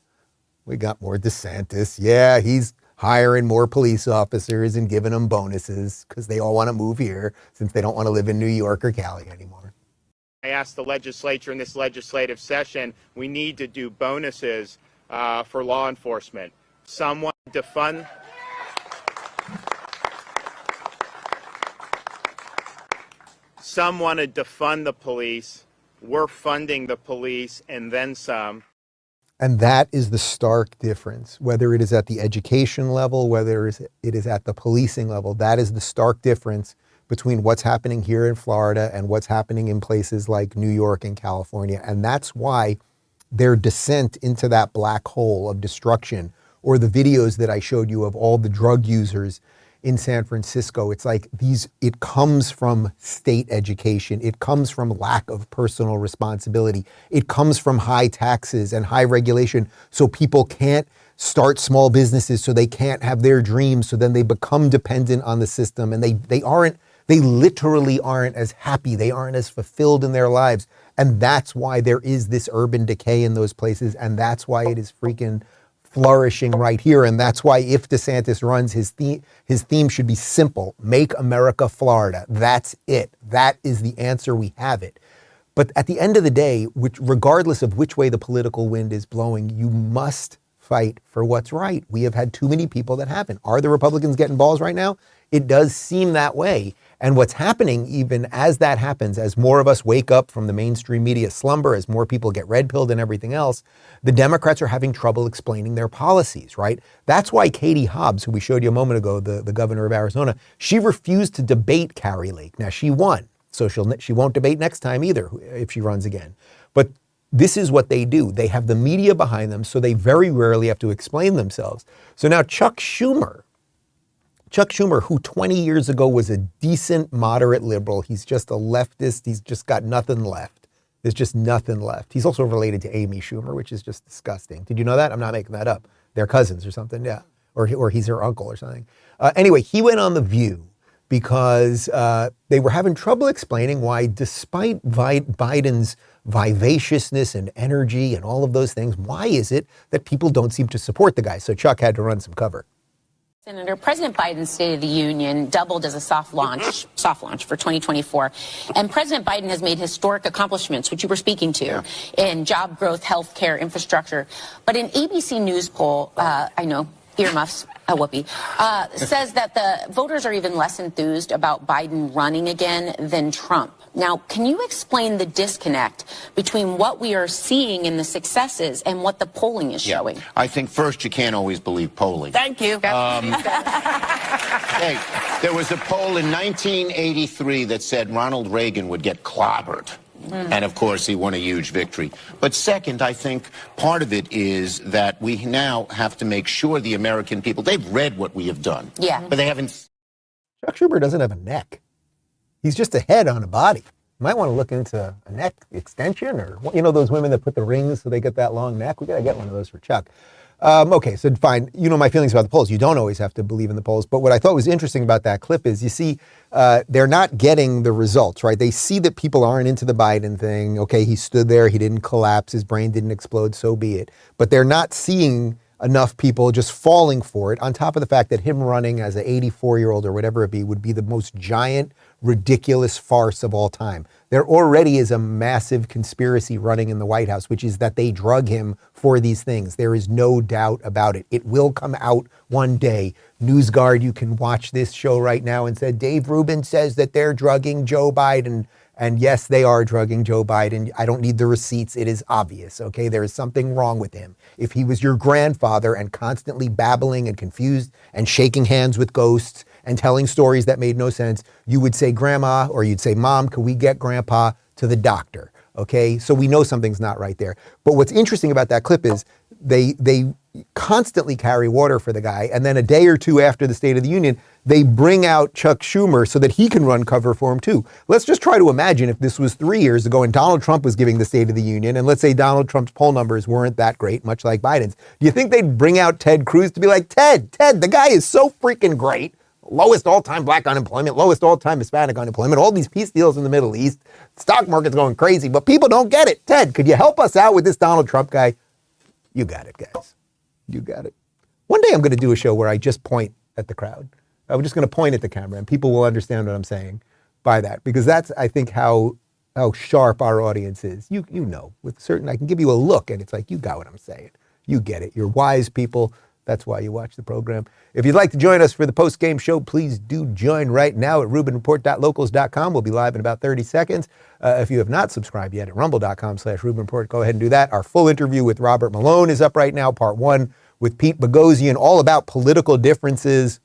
We got more DeSantis. Yeah, he's hiring more police officers and giving them bonuses because they all want to move here since they don't want to live in New York or Cali anymore. I asked the legislature in this legislative session, we need to do bonuses for law enforcement. Someone defund the police. We're funding the police and then some. And that is the stark difference, whether it is at the education level, whether it is at the policing level. That is the stark difference between what's happening here in Florida and what's happening in places like New York and California. And that's why their descent into that black hole of destruction, or the videos that I showed you of all the drug users in San Francisco, it's like it comes from state education. It comes from lack of personal responsibility. It comes from high taxes and high regulation. So people can't start small businesses, so they can't have their dreams. So then they become dependent on the system, and they literally aren't as happy. They aren't as fulfilled in their lives. And that's why there is this urban decay in those places. And that's why it is freaking flourishing right here. And that's why if DeSantis runs, his theme should be simple: make America Florida. That's it. That is the answer. We have it. But at the end of the day, regardless of which way the political wind is blowing, you must fight for what's right. We have had too many people that haven't. Are the Republicans getting balls right now? It does seem that way. And what's happening, even as that happens, as more of us wake up from the mainstream media slumber, as more people get red-pilled and everything else, the Democrats are having trouble explaining their policies, right? That's why Katie Hobbs, who we showed you a moment ago, the governor of Arizona, she refused to debate Kari Lake. Now, she won, so she won't debate next time either if she runs again. But this is what they do. They have the media behind them, so they very rarely have to explain themselves. So now Chuck Schumer, who 20 years ago was a decent, moderate liberal, he's just a leftist, he's just got nothing left. There's just nothing left. He's also related to Amy Schumer, which is just disgusting. Did you know that? I'm not making that up. They're cousins or something, yeah. Or he's her uncle or something. Anyway, he went on The View because they were having trouble explaining why, despite Biden's vivaciousness and energy and all of those things, why is it that people don't seem to support the guy? So Chuck had to run some cover. Senator, President Biden's State of the Union doubled as a soft launch for 2024. And President Biden has made historic accomplishments, which you were speaking to, in job growth, health care, infrastructure. But an ABC News poll, I know earmuffs, whoopee, says that the voters are even less enthused about Biden running again than Trump. Now, can you explain the disconnect between what we are seeing in the successes and what the polling is showing? I think first you can't always believe polling. Thank you. Hey, there was a poll in 1983 that said Ronald Reagan would get clobbered. And of course, he won a huge victory. But second, I think part of it is that we now have to make sure the American people, they've read what we have done. Yeah. But they haven't. Chuck Schumer doesn't have a neck. He's just a head on a body. You might want to look into a neck extension, or, you know, those women that put the rings so they get that long neck. We got to get one of those for Chuck. Okay, so fine. You know my feelings about the polls. You don't always have to believe in the polls. But what I thought was interesting about that clip is, you see, they're not getting the results, right? They see that people aren't into the Biden thing. Okay, he stood there. He didn't collapse. His brain didn't explode. So be it. But they're not seeing enough people just falling for it, on top of the fact that him running as an 84-year-old or whatever it be would be the most giant, ridiculous farce of all time. There already is a massive conspiracy running in the White House, which is that they drug him for these things. There is no doubt about it. It will come out one day. NewsGuard, you can watch this show right now and say, Dave Rubin says that they're drugging Joe Biden. And yes, they are drugging Joe Biden. I don't need the receipts. It is obvious, okay? There is something wrong with him. If he was your grandfather and constantly babbling and confused and shaking hands with ghosts and telling stories that made no sense, you would say, Grandma, or you'd say, Mom, can we get Grandpa to the doctor? Okay, so we know something's not right there. But what's interesting about that clip is they constantly carry water for the guy, and then a day or two after the State of the Union, they bring out Chuck Schumer so that he can run cover for him too. Let's just try to imagine if this was 3 years ago and Donald Trump was giving the State of the Union, and let's say Donald Trump's poll numbers weren't that great, much like Biden's. Do you think they'd bring out Ted Cruz to be like, Ted, the guy is so freaking great. Lowest all-time black unemployment, lowest all-time Hispanic unemployment, all these peace deals in the Middle East, stock market's going crazy, but people don't get it. Ted, could you help us out with this Donald Trump guy? You got it, guys. You got it. One day I'm going to do a show where I just point at the crowd. I'm just going to point at the camera and people will understand what I'm saying by that, because that's, I think, how sharp our audience is. You know, with certain, I can give you a look and it's like, you got what I'm saying. You get it. You're wise people. That's why you watch the program. If you'd like to join us for the post-game show, please do join right now at rubinreport.locals.com. We'll be live in about 30 seconds. If you have not subscribed yet at rumble.com/rubinreport, go ahead and do that. Our full interview with Robert Malone is up right now, part 1 with Pete Boghossian, all about political differences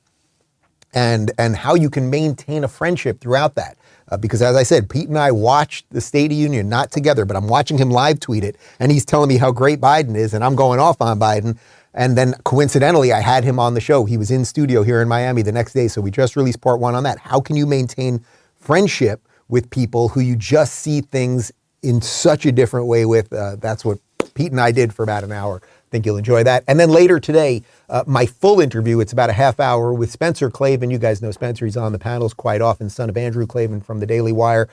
and how you can maintain a friendship throughout that. Because as I said, Pete and I watched the State of Union, not together, but I'm watching him live tweet it, and he's telling me how great Biden is, and I'm going off on Biden. And then coincidentally, I had him on the show. He was in studio here in Miami the next day. So we just released part 1 on that. How can you maintain friendship with people who you just see things in such a different way with? That's what Pete and I did for about an hour. I think you'll enjoy that. And then later today, my full interview, it's about a half hour with Spencer Klavan. You guys know Spencer. He's on the panels quite often, son of Andrew Klavan from the Daily Wire.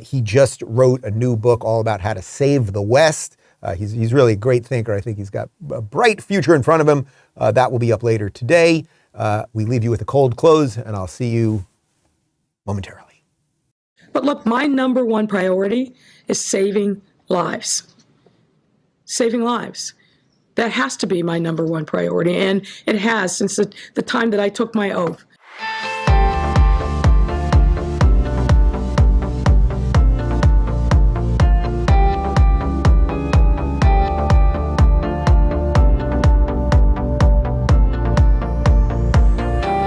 He just wrote a new book all about how to save the West. He's really a great thinker. I think he's got a bright future in front of him. That will be up later today. We leave you with a cold close, and I'll see you momentarily. But look, my number one priority is saving lives. Saving lives. That has to be my number one priority, and it has since the time that I took my oath.